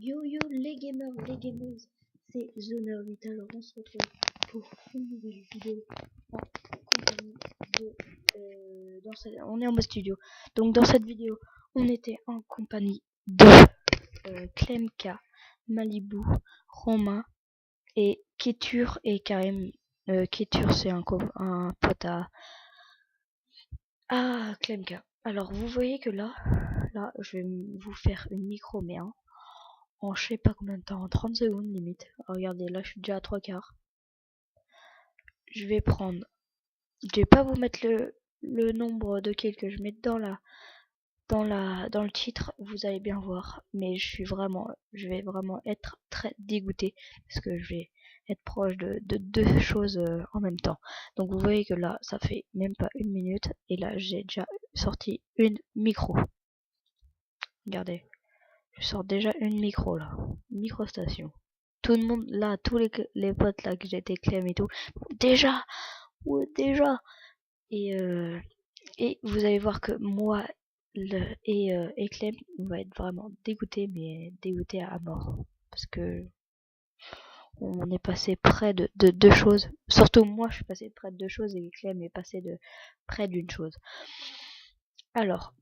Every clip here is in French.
Yo yo les gamers, les gamers, c'est Zone8. Alors on se retrouve pour une nouvelle vidéo en compagnie de on est en mode studio. Donc dans cette vidéo, on était en compagnie de Klemka, Malibu, Romain et Ketur et Karim. Ketur c'est un pote à Klemka. Alors vous voyez que là je vais vous faire une micro mais en je sais pas combien de temps, en 30 secondes limite. Regardez, là je suis déjà à 3/4. Je vais pas vous mettre le nombre de kills que je mets dans le titre, vous allez bien voir, mais je vais vraiment être très dégoûté parce que je vais être proche de deux choses en même temps. Donc vous voyez que là ça fait même pas une minute et là j'ai déjà sorti une micro. Regardez, je sors déjà une micro là, micro station. Tout le monde là, tous les potes là que j'étais Clem et tout, déjà, ouais, déjà. Et vous allez voir que moi et Clem, on va être vraiment dégoûtés, mais dégoûtés à mort, parce que on est passé près de deux choses. Surtout moi, je suis passé près de deux choses et Clem est passé près d'une chose. Alors,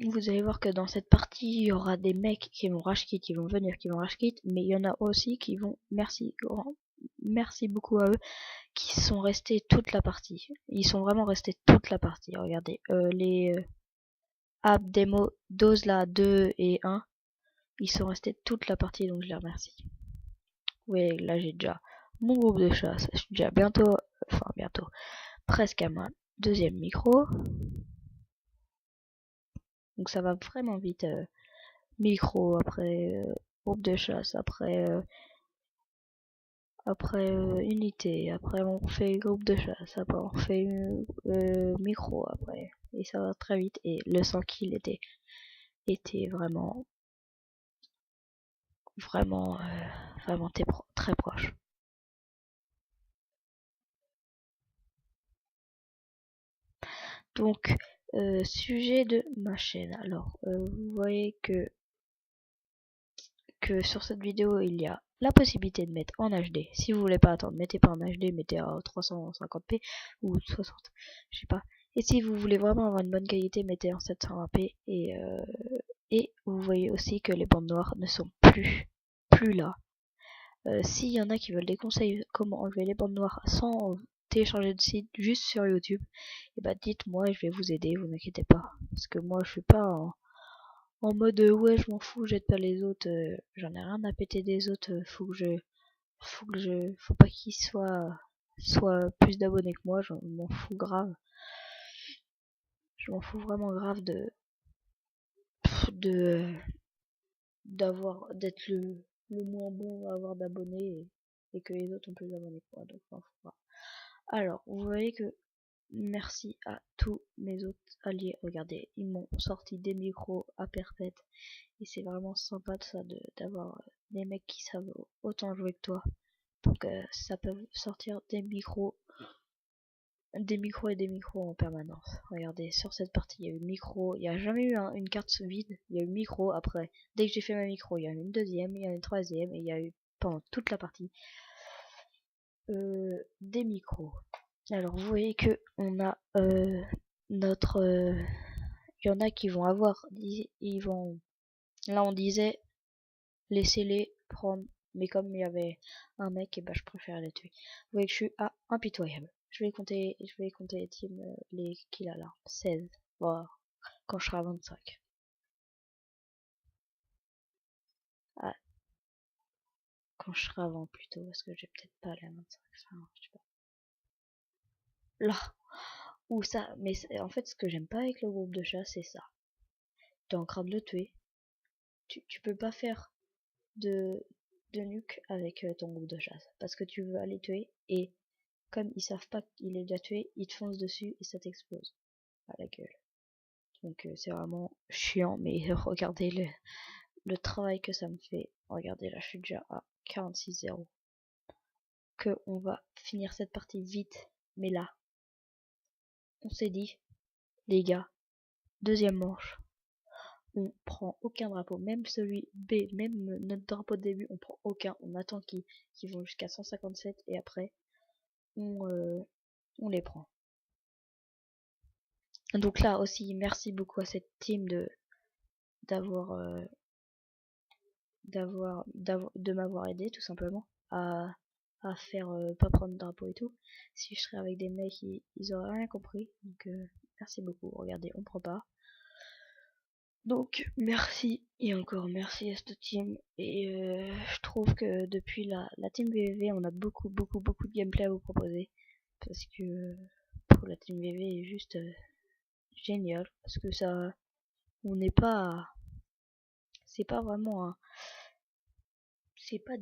vous allez voir que dans cette partie, il y aura des mecs qui vont rage quit, qui vont venir, qui vont rage quit, mais il y en a aussi qui vont, merci beaucoup à eux, qui sont restés toute la partie. Ils sont vraiment restés toute la partie. Regardez, les app démo dose là 2 et 1, ils sont restés toute la partie, donc je les remercie. Oui, là j'ai déjà mon groupe de chasse, je suis déjà bientôt, presque à ma deuxième micro. Donc ça va vraiment vite. Micro, après groupe de chasse, après unité, après on fait groupe de chasse, après on fait micro, après, et ça va très vite. Et le 100 kill était vraiment très proche. Donc sujet de ma chaîne. Alors vous voyez que sur cette vidéo il y a la possibilité de mettre en HD. Si vous voulez pas attendre, mettez pas en HD, mettez à 350p ou 60, je sais pas. Et si vous voulez vraiment avoir une bonne qualité, mettez en 720p. Et vous voyez aussi que les bandes noires ne sont plus là. S'il y en a qui veulent des conseils comment enlever les bandes noires sans télécharger de site, juste sur YouTube, et bah dites-moi, je vais vous aider, vous inquiétez pas. Parce que moi je suis pas en mode ouais je m'en fous, j'aide pas les autres, j'en ai rien à péter des autres, faut pas qu'ils soient plus d'abonnés que moi, je m'en fous grave. Je m'en fous vraiment grave de d'être le moins bon à avoir d'abonnés et que les autres ont plus d'abonnés que moi, donc je m'en fous pas. Alors, vous voyez que merci à tous mes autres alliés. Regardez, ils m'ont sorti des micros à perpète. Et c'est vraiment sympa de ça, d'avoir des mecs qui savent autant jouer que toi. Donc ça peut sortir des micros et des micros en permanence. Regardez, sur cette partie, il y a eu micro. Il n'y a jamais eu une carte vide. Il y a eu micro. Après, dès que j'ai fait ma micro, il y a eu une deuxième, il y a eu une troisième. Et il y a eu, pendant toute la partie, des micros. Alors vous voyez que on a notre il y en a qui vont avoir là on disait laissez-les prendre, mais comme il y avait un mec, et bah je préfère les tuer. Vous voyez que je suis à impitoyable. Je vais compter les teams, les kills là, 16. Voilà, quand je serai à 25. Ah, quand je serai avant plutôt, parce que j'ai peut-être pas aller à 25. Enfin, je sais pas. Là, ou ça, mais en fait ce que j'aime pas avec le groupe de chasse, c'est ça. T'es en train de le tuer. Tu peux pas faire de nuke avec ton groupe de chasse, parce que tu veux aller tuer, et comme ils savent pas qu'il est déjà tué, ils te foncent dessus et ça t'explose à la gueule. Donc c'est vraiment chiant, mais regardez le travail que ça me fait. Regardez, là je suis déjà à 46-0. Que on va finir cette partie vite, mais là, on s'est dit, les gars, deuxième manche, on prend aucun drapeau, même celui B, même notre drapeau de début, on prend aucun, on attend qu'ils vont jusqu'à 157 et après on les prend. Donc là aussi, merci beaucoup à cette team de m'avoir aidé tout simplement à faire pas prendre de drapeau et tout. Si je serais avec des mecs, ils auraient rien compris. Donc merci beaucoup. Regardez, on prend pas. Donc merci et encore merci à cette team. Et je trouve que depuis la team VV, on a beaucoup de gameplay à vous proposer. Parce que pour la team VV est juste génial. Parce que ça, on n'est pas, c'est pas vraiment un, c'est pas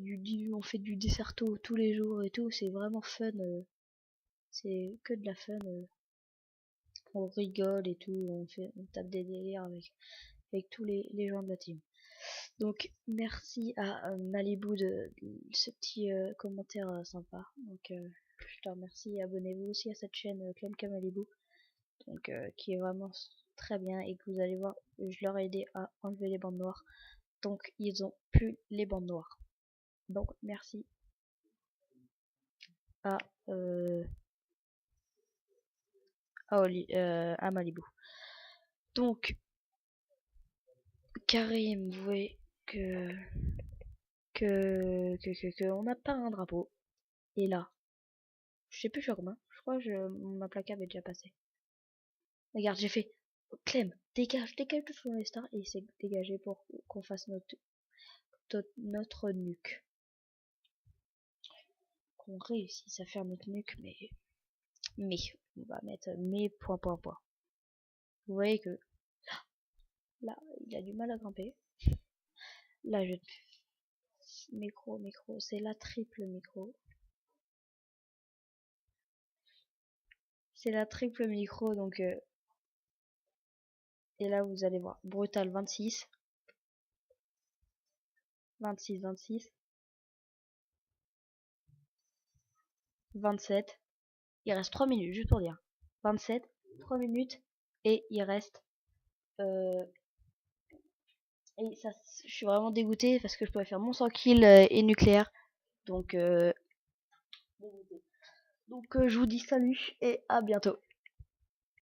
on fait du desserto tous les jours et tout, c'est vraiment fun, c'est que de la fun, on rigole et tout, on tape des délires avec tous les gens de la team. Donc merci à Malibu de ce petit commentaire sympa. Donc je te remercie et abonnez-vous aussi à cette chaîne Clemka Malibu, donc qui est vraiment très bien et que vous allez voir, je leur ai aidé à enlever les bandes noires, donc ils ont plus les bandes noires. Donc merci à à Malibu. Donc Karim, vous voyez que on n'a pas un drapeau. Et là, je sais plus sur combien. Je crois que ma plaque avait déjà passé. Regarde, j'ai fait Clem, dégage tout sur les stars et il s'est dégagé pour qu'on fasse notre nuque. Qu'on réussisse à faire notre nuque, mais on va mettre mes points. Vous voyez que là, il a du mal à grimper. Là, micro, c'est la triple micro. C'est la triple micro, donc et là vous allez voir brutal 26 27, il reste 3 minutes juste pour dire 27, 3 minutes et il reste et ça, je suis vraiment dégoûté parce que je pourrais faire mon 100 kills et nucléaire, donc je vous dis salut et à bientôt.